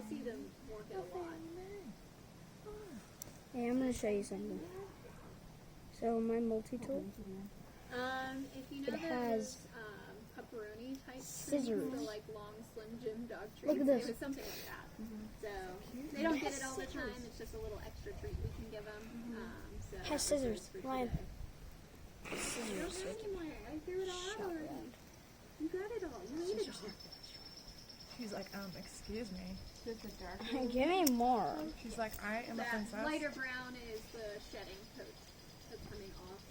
see them work it a lot. Hey, I'm going to show you something. So my multi-tool, If you know it has pepperoni type scissors. treats, the like long Slim Jim dog treats, Look at this. it was something like that. So they don't get it all the time. It's just a little extra treat we can give them. So It has scissors. Lion. Scissors. So I threw it all out already. You got it all. You ate it all. She's like, excuse me. Give me more. She's like, I am a That princess. lighter brown is the shedding coat that's coming off.